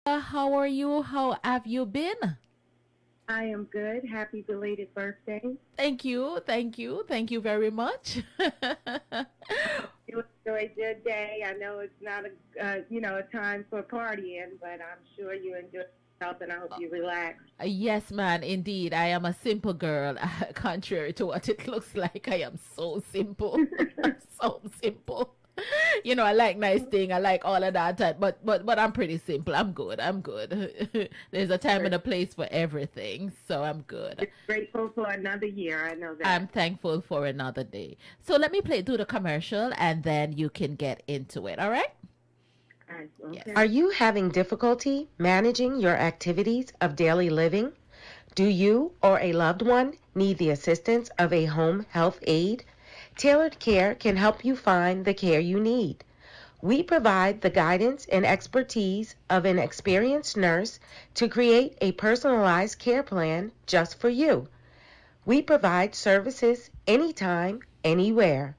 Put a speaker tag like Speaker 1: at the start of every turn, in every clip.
Speaker 1: How are you? How have you been?
Speaker 2: I am good. Happy belated birthday.
Speaker 1: Thank you, thank you very much.
Speaker 2: You enjoyed your day. I know it's not a time for partying, but I'm sure you enjoyed yourself, and I hope you relax.
Speaker 1: Yes, man, indeed. I am a simple girl. Contrary to what it looks like, I am so simple. So simple. I like nice thing. I like all of that type, but I'm pretty simple. I'm good. I'm good. There's a time and a place for everything, so I'm good.
Speaker 2: Just grateful for another year. I know
Speaker 1: I'm
Speaker 2: that.
Speaker 1: thankful for another day. So let me play through the commercial and then you can get into it. All right? Yes.
Speaker 3: Are
Speaker 2: Okay.
Speaker 3: you having difficulty managing your activities of daily living? Do you or a loved one need the assistance of a home health aide? Tailored Care can help you find the care you need. We provide the guidance and expertise of an experienced nurse to create a personalized care plan just for you. We provide services anytime, anywhere.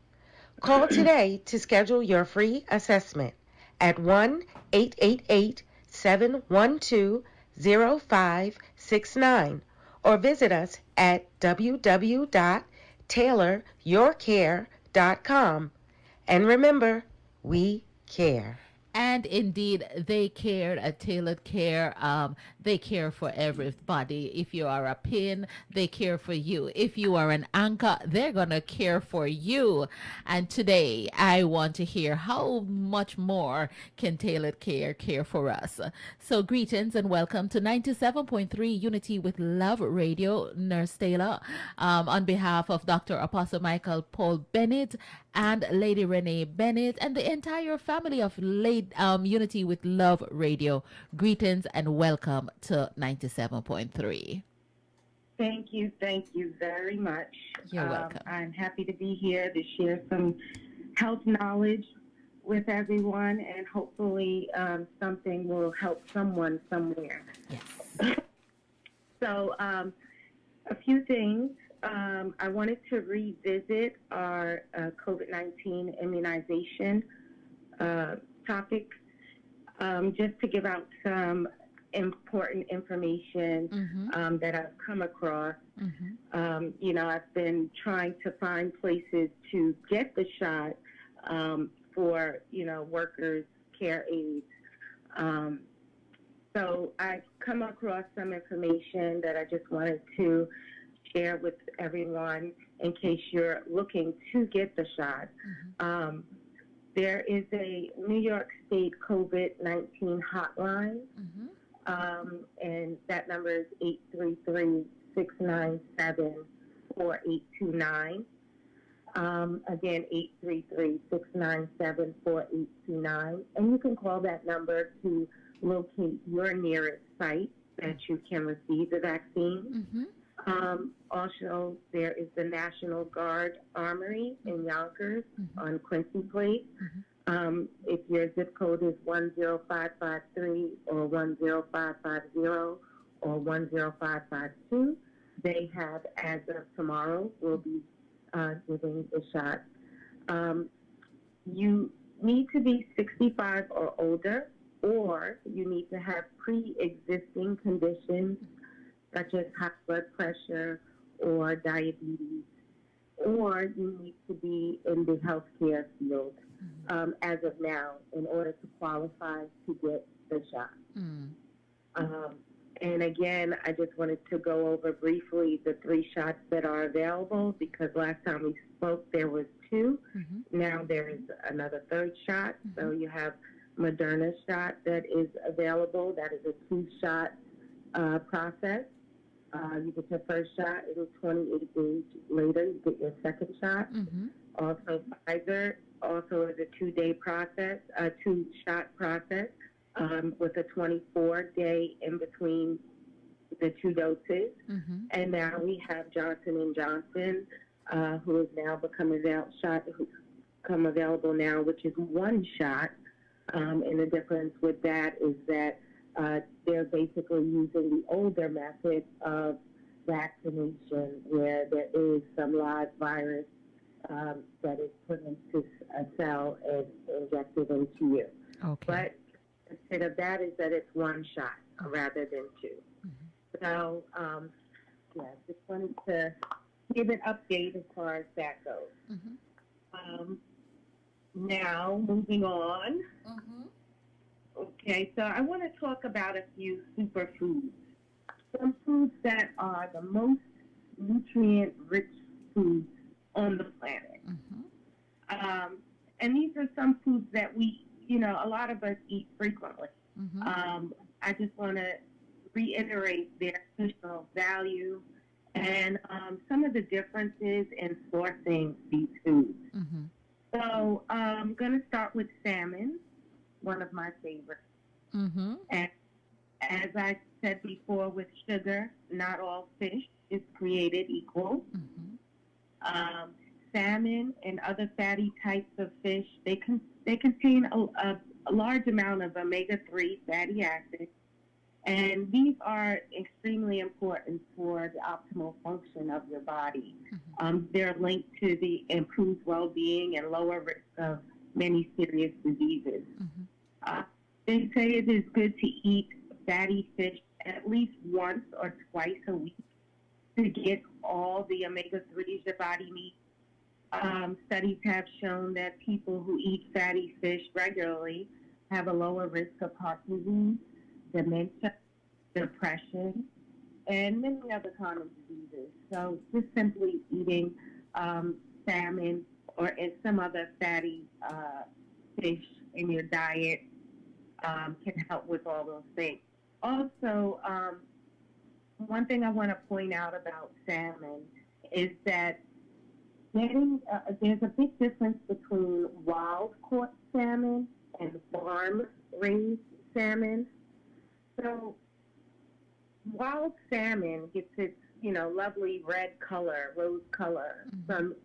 Speaker 3: Call today to schedule your free assessment at 1-888-712-0569 or visit us at www.tailoryourcare.com. And remember, we care.
Speaker 1: And indeed, they care, a tailored care. They care for everybody. If you are a pin, they care for you. If you are an anchor, they're going to care for you. And today, I want to hear how much more can tailored care for us. So, greetings and welcome to 97.3 Unity with Love Radio, Nurse Taylor. On behalf of Dr. Apostle Michael Paul Bennett and Lady Renee Bennett and the entire family of Unity with Love Radio. Greetings and welcome to 97.3.
Speaker 2: Thank you very much.
Speaker 1: You're welcome.
Speaker 2: I'm happy to be here to share some health knowledge with everyone, and hopefully something will help someone somewhere.
Speaker 1: Yes.
Speaker 2: So, a few things. I wanted to revisit our COVID-19 immunization topic, just to give out some important information that I've come across. I've been trying to find places to get the shot for, workers, care aides. So I've come across some information that I just wanted to share with everyone in case you're looking to get the shot. There is a New York State COVID-19 hotline, and that number is 833-697-4829. Again, 833-697-4829. And you can call that number to locate your nearest site that you can receive the vaccine. Also, there is the National Guard Armory in Yonkers on Quincy Place. If your zip code is 10553 or 10550 or 10552, they have, as of tomorrow, will be giving the shot. You need to be 65 or older, or you need to have pre-existing conditions such as high blood pressure or diabetes, or you need to be in the healthcare field as of now in order to qualify to get the shot. And again, I just wanted to go over briefly the 3 shots that are available, because last time we spoke there was 2. Now there is another 3rd shot. So you have Moderna shot that is available. That is a 2-shot process. You get your first shot, and 28 days later you get your second shot. Also, Pfizer also is a 2-day process, a 2-shot process, with a 24-day in between the 2 doses. And now we have Johnson & Johnson, who has now become available now, which is 1 shot. And the difference with that is that they're basically using the older method of vaccination, where there is some live virus that is put into a cell and injected into you.
Speaker 1: Okay.
Speaker 2: But benefit of that is that it's one shot rather than two. So, just wanted to give an update as far as that goes. Now, moving on. Okay, so I want to talk about a few superfoods. Some foods that are the most nutrient-rich foods on the planet. And these are some foods that we, a lot of us eat frequently. I just want to reiterate their nutritional value and some of the differences in sourcing these foods. So I'm going to start with salmon, one of my favorites. And as I said before with sugar, not all fish is created equal. Salmon and other fatty types of fish, they contain a large amount of omega-3 fatty acids, and these are extremely important for the optimal function of your body. They're linked to the improved well-being and lower risk of many serious diseases. They say it is good to eat fatty fish at least once or twice a week to get all the omega-3s your body needs. Studies have shown that people who eat fatty fish regularly have a lower risk of heart disease, dementia, depression, and many other common diseases. So just simply eating salmon or some other fatty fish in your diet can help with all those things. Also, one thing I want to point out about salmon is that there's a big difference between wild-caught salmon and farm-raised salmon. So wild salmon gets its, lovely red color, rose color from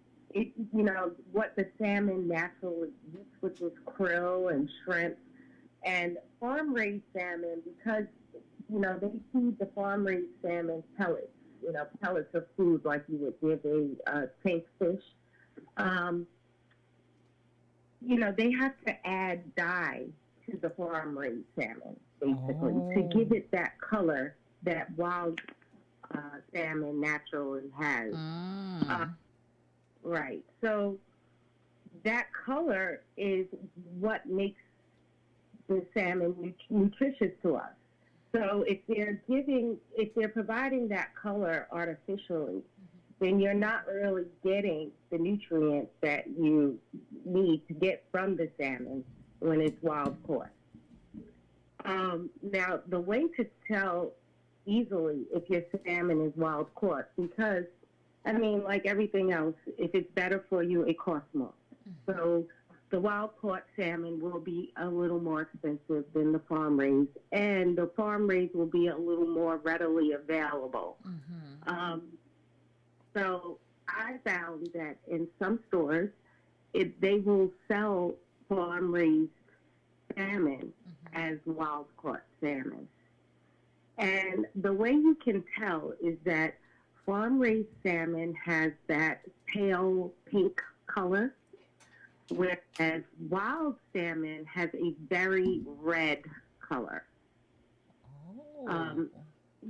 Speaker 2: what the salmon naturally eats, which is krill and shrimp. And farm-raised salmon, because, they feed the farm-raised salmon pellets, pellets of food like you would give a tank fish. They have to add dye to the farm-raised salmon, basically, to give it that color that wild salmon naturally has. Right. So that color is what makes the salmon nutritious to us. So if they're providing that color artificially, then you're not really getting the nutrients that you need to get from the salmon when it's wild caught. Now, the way to tell easily if your salmon is wild caught, because, like everything else, if it's better for you, it costs more. So the wild-caught salmon will be a little more expensive than the farm-raised, and the farm-raised will be a little more readily available. So I found that in some stores, they will sell farm-raised salmon as wild-caught salmon. And the way you can tell is that farm-raised salmon has that pale pink color, whereas wild salmon has a very red color.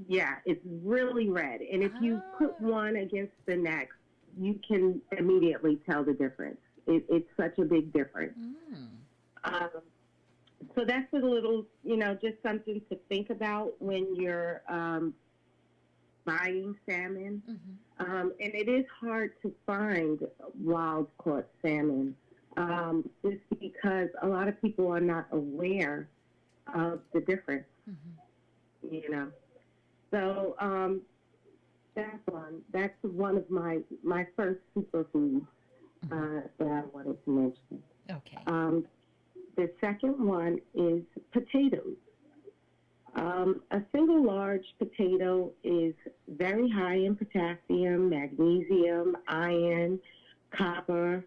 Speaker 2: Yeah, it's really red. And if you put one against the next, you can immediately tell the difference. It's such a big difference. So that's a little, just something to think about when you're buying salmon. And it is hard to find wild-caught salmon. Just because a lot of people are not aware of the difference, So that's one of my first superfoods that I wanted to mention.
Speaker 1: Okay.
Speaker 2: The second one is potatoes. A single large potato is very high in potassium, magnesium, iron, copper,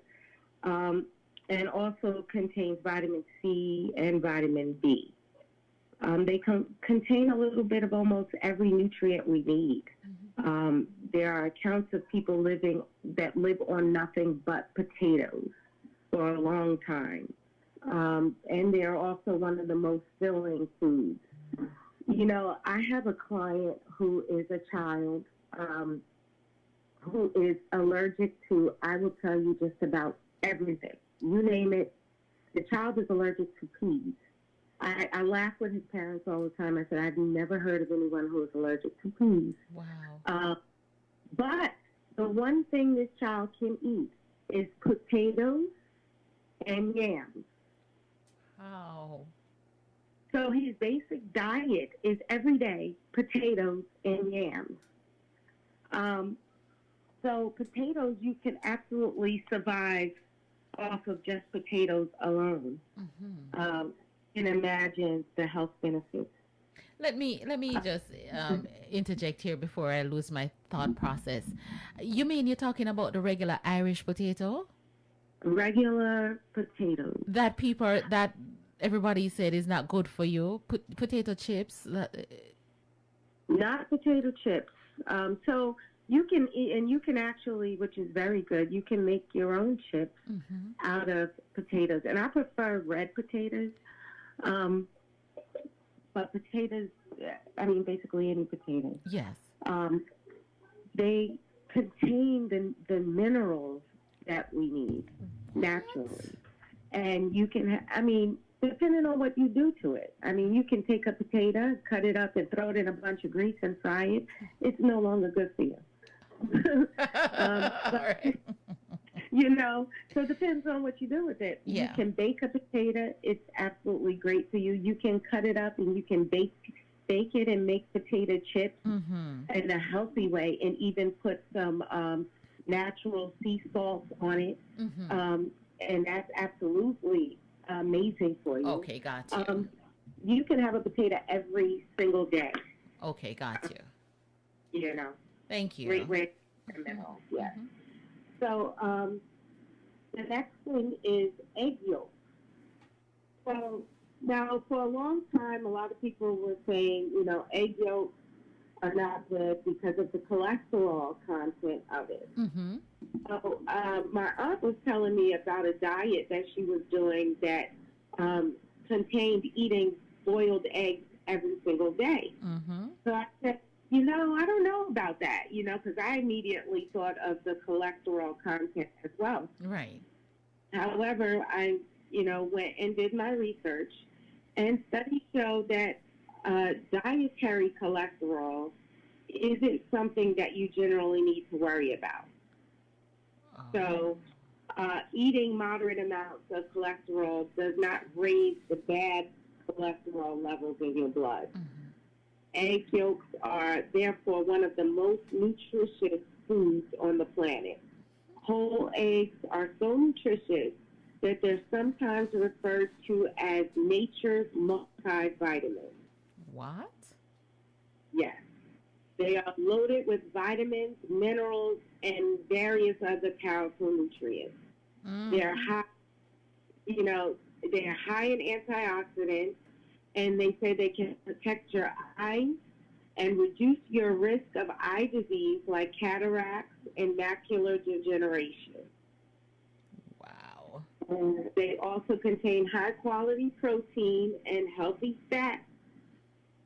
Speaker 2: and also contains vitamin C and vitamin B. They contain a little bit of almost every nutrient we need. There are accounts of people that live on nothing but potatoes for a long time. And they're also one of the most filling foods. You know, I have a client who is a child who is allergic to, I will tell you, just about everything. You name it, the child is allergic to peas. I laugh with his parents all the time. I said, I've never heard of anyone who is allergic to peas.
Speaker 1: Wow.
Speaker 2: But the one thing this child can eat is potatoes and yams.
Speaker 1: Wow.
Speaker 2: So his basic diet is every day potatoes and yams. So potatoes, you can absolutely survive off of just potatoes alone.
Speaker 1: Mm-hmm.
Speaker 2: And imagine the health benefits.
Speaker 1: Let me just interject here before I lose my thought process. You mean you're talking about the regular Irish potato
Speaker 2: Regular potatoes.
Speaker 1: that everybody said is not good for you? Potato chips.
Speaker 2: Not potato chips. So you can eat, and you can actually, which is very good, you can make your own chips out of potatoes. And I prefer red potatoes. But potatoes, I mean, basically any potatoes.
Speaker 1: Yes.
Speaker 2: They contain the minerals that we need naturally. And you can, I mean, depending on what you do to it. I mean, you can take a potato, cut it up, and throw it in a bunch of grease and fry it. It's no longer good for you. But, you know, so it depends on what you do with it.
Speaker 1: Yeah.
Speaker 2: You can bake a potato. It's absolutely great for you. You can cut it up and you can bake it and make potato chips in a healthy way, and even put some natural sea salt on it. And that's absolutely amazing for you.
Speaker 1: Okay, got you.
Speaker 2: You can have a potato every single day.
Speaker 1: Okay, got you.
Speaker 2: You know.
Speaker 1: Thank you.
Speaker 2: Great minerals, yes. So the next thing is egg yolk. So now, for a long time, a lot of people were saying, you know, egg yolks are not good because of the cholesterol content of it. So my aunt was telling me about a diet that she was doing that contained eating boiled eggs every single day. So I said, you know, I don't know about that, you know, because I immediately thought of the cholesterol content as well.
Speaker 1: Right.
Speaker 2: However, I, you know, went and did my research, and studies show that dietary cholesterol isn't something that you generally need to worry about. So eating moderate amounts of cholesterol does not raise the bad cholesterol levels in your blood. Egg yolks are therefore one of the most nutritious foods on the planet. Whole eggs are so nutritious that they're sometimes referred to as nature's multivitamins.
Speaker 1: What?
Speaker 2: Yes. They are loaded with vitamins, minerals, and various other powerful nutrients. They're high, you know, they're high in antioxidants, and they say they can protect your eyes and reduce your risk of eye disease like cataracts and macular degeneration.
Speaker 1: Wow.
Speaker 2: And they also contain high-quality protein and healthy fat.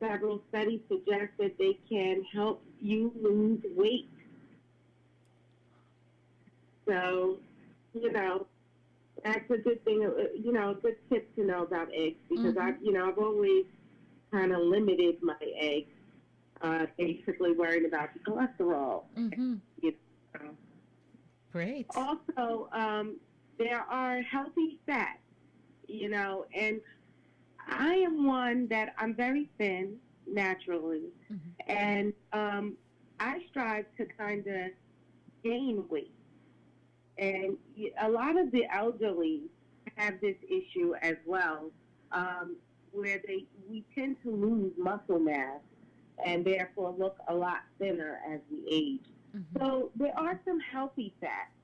Speaker 2: Several studies suggest that they can help you lose weight. So, you know, that's a good thing, you know, a good tip to know about eggs, because I've always kind of limited my eggs, basically worried about the cholesterol. You know.
Speaker 1: Great.
Speaker 2: Also, there are healthy fats, you know, and I am one that I'm very thin naturally, and I strive to kind of gain weight. And a lot of the elderly have this issue as well, where we tend to lose muscle mass and therefore look a lot thinner as we age. So there are some healthy fats,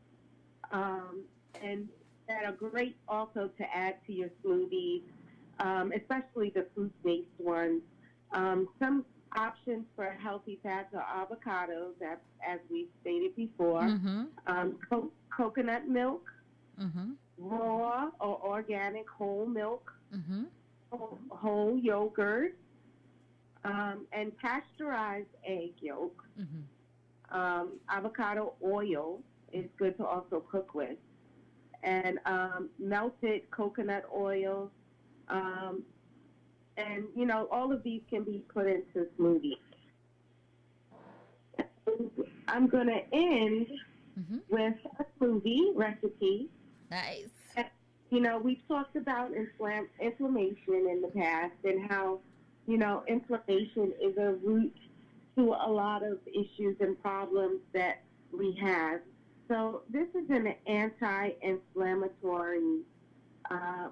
Speaker 2: and that are great also to add to your smoothies, especially the fruit-based ones. Some options for healthy fats are avocados, as we stated before, coconut milk, raw or organic whole milk,
Speaker 1: Mm-hmm.
Speaker 2: whole yogurt, and pasteurized egg yolk.
Speaker 1: Mm-hmm.
Speaker 2: Avocado oil is good to also cook with, and melted coconut oil. Um, and, all of these can be put into smoothies. I'm going to end
Speaker 1: Mm-hmm.
Speaker 2: with a smoothie recipe.
Speaker 1: Nice.
Speaker 2: We've talked about inflammation in the past and how, inflammation is a root to a lot of issues and problems that we have. So this is an anti-inflammatory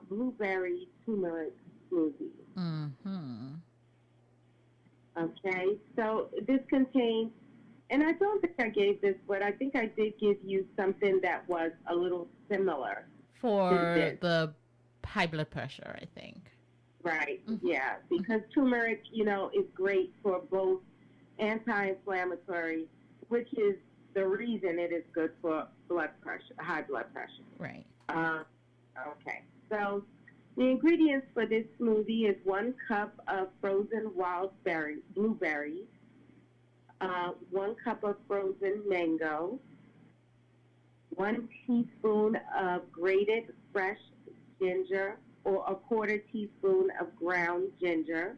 Speaker 2: blueberry turmeric smoothie.
Speaker 1: Mm-hmm.
Speaker 2: Okay, so this contains, and I don't think I gave this, but I think I did give you something that was a little similar to
Speaker 1: For
Speaker 2: this.
Speaker 1: the high blood pressure, I think.
Speaker 2: Right,
Speaker 1: Mm-hmm.
Speaker 2: yeah, because turmeric, is great for both anti-inflammatory, which is the reason it is good for blood pressure, high blood pressure.
Speaker 1: Right.
Speaker 2: Okay, so the ingredients for this smoothie is 1 cup of frozen blueberries, 1 cup of frozen mango, 1 teaspoon of grated fresh ginger or a quarter teaspoon of ground ginger,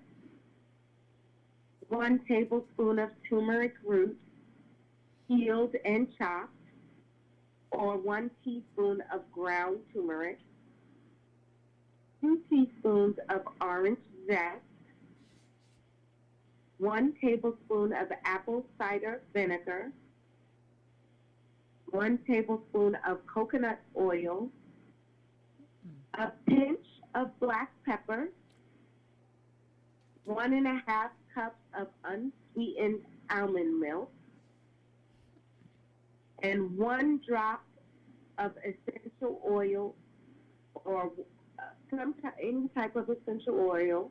Speaker 2: 1 tablespoon of turmeric root, peeled and chopped, or 1 teaspoon of ground turmeric, 2 teaspoons of orange zest, 1 tablespoon of apple cider vinegar, 1 tablespoon of coconut oil, a pinch of black pepper, 1.5 cups of unsweetened almond milk, and 1 drop of essential oil or any type of essential oil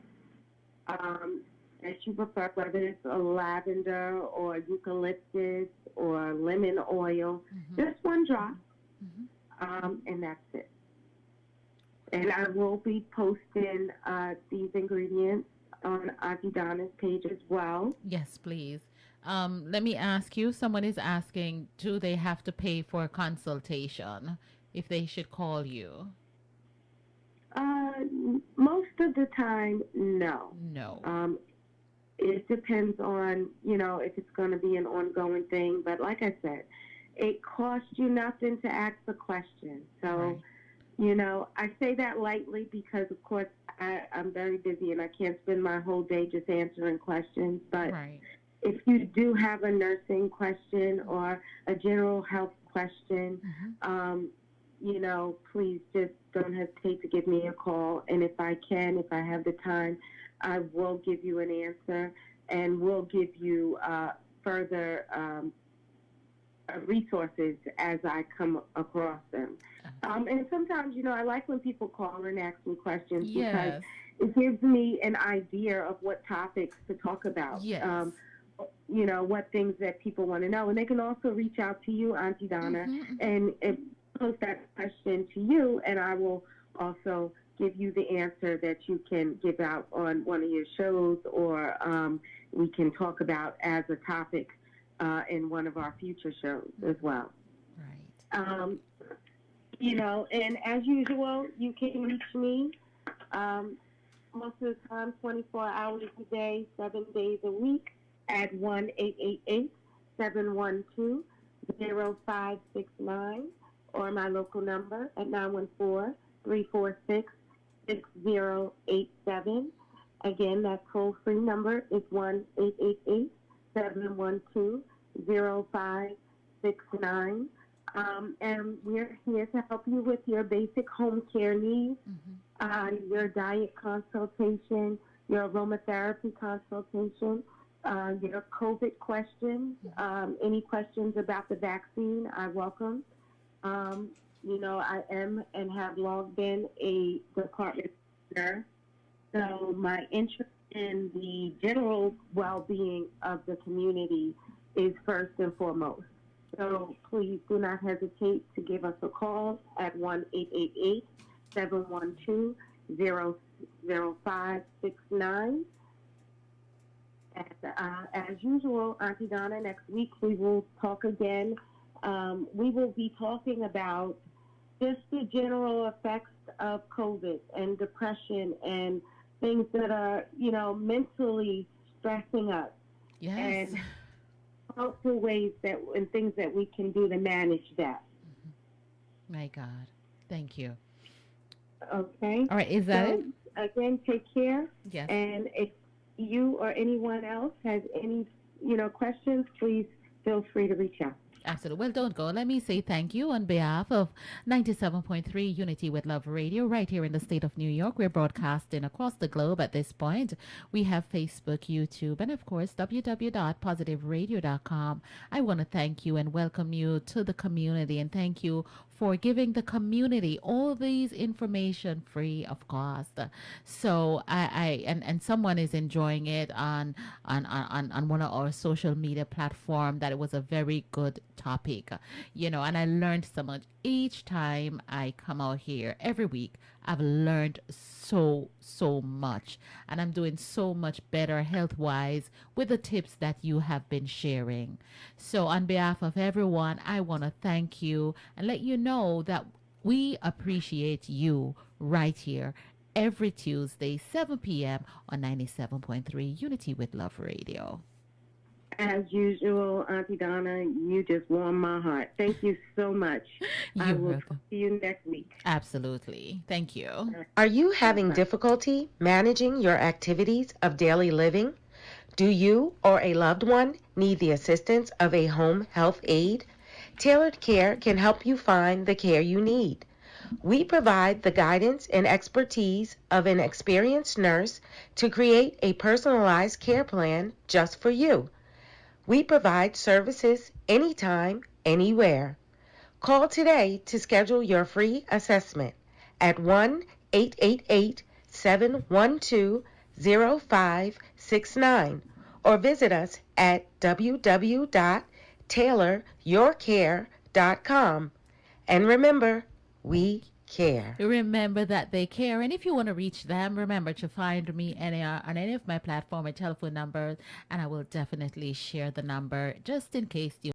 Speaker 2: that you prefer, whether it's a lavender or eucalyptus or lemon oil.
Speaker 1: Mm-hmm.
Speaker 2: Just 1 drop,
Speaker 1: Mm-hmm.
Speaker 2: and that's it. And I will be posting these ingredients on Auntie Donna's page as well.
Speaker 1: Yes, please. Let me ask you, someone is asking, do they have to pay for a consultation if they should call you?
Speaker 2: Most of the time, no.
Speaker 1: No.
Speaker 2: It depends on, if it's going to be an ongoing thing. But like I said, it costs you nothing to ask a question. So,
Speaker 1: Right.
Speaker 2: I say that lightly because, of course, I'm very busy and I can't spend my whole day just answering questions. But
Speaker 1: Right.
Speaker 2: if you do have a nursing question or a general health question,
Speaker 1: Mm-hmm.
Speaker 2: please just don't hesitate to give me a call. And if I have the time, I will give you an answer and will give you further resources as I come across them. And sometimes, I like when people call and ask me questions because
Speaker 1: Yes.
Speaker 2: it gives me an idea of what topics to talk about.
Speaker 1: Yes.
Speaker 2: What things that people want to know. And they can also reach out to you, Auntie Donna,
Speaker 1: Mm-hmm.
Speaker 2: and post that question to you, and I will also give you the answer that you can give out on one of your shows, or we can talk about as a topic in one of our future shows as well.
Speaker 1: Right.
Speaker 2: And as usual, you can reach me most of the time, 24 hours a day, 7 days a week at 1-888-712-0569 or my local number at 914-346-6087. Again, that toll-free number is 1-888-712-0569. And we're here to help you with your basic home care needs, your diet consultation, your aromatherapy consultation, your COVID questions, any questions about the vaccine, I welcome. I am and have long been a department nurse, so my interest in the general well-being of the community is first and foremost. So please do not hesitate to give us a call at 1-888-712-000569. And as usual, Auntie Donna, next week we will talk again. We will be talking about just the general effects of COVID and depression and things that are, mentally stressing us
Speaker 1: Yes.
Speaker 2: and helpful ways that and things that we can do to manage that.
Speaker 1: My God. Thank you.
Speaker 2: Okay?
Speaker 1: All right. Is that it?
Speaker 2: So, again, take care.
Speaker 1: Yes.
Speaker 2: And if you or anyone else has any, questions, please feel free to reach out.
Speaker 1: Absolutely. Well, don't go. Let me say thank you on behalf of 97.3 Unity with Love Radio right here in the state of New York. We're broadcasting across the globe at this point. We have Facebook, YouTube, and of course, www.positiveradio.com. I want to thank you and welcome you to the community and thank you for giving the community all these information free of cost. So and someone is enjoying it on one of our social media platform that it was a very good topic, and I learned so much each time I come out here every week. I've learned so much, and I'm doing so much better health wise with the tips that you have been sharing. So on behalf of everyone, I want to thank you and let you know that we appreciate you right here every Tuesday, 7 p.m. on 97.3 Unity with Love Radio.
Speaker 2: As usual, Auntie Donna, you just warm my heart. Thank you so much. I
Speaker 1: You're
Speaker 2: will
Speaker 1: welcome.
Speaker 2: see you next week.
Speaker 1: Absolutely. Thank you.
Speaker 3: Are you having
Speaker 2: Bye.
Speaker 3: difficulty managing your activities of daily living? Do you or a loved one need the assistance of a home health aide? Tailored Care can help you find the care you need. We provide the guidance and expertise of an experienced nurse to create a personalized care plan just for you. We provide services anytime, anywhere. Call today to schedule your free assessment at 1-888-712-0569 or visit us at www.tailoryourcare.com. And remember, we care.
Speaker 1: Remember that they care. And if you want to reach them, remember to find me on any of my platform or telephone numbers, and I will definitely share the number just in case you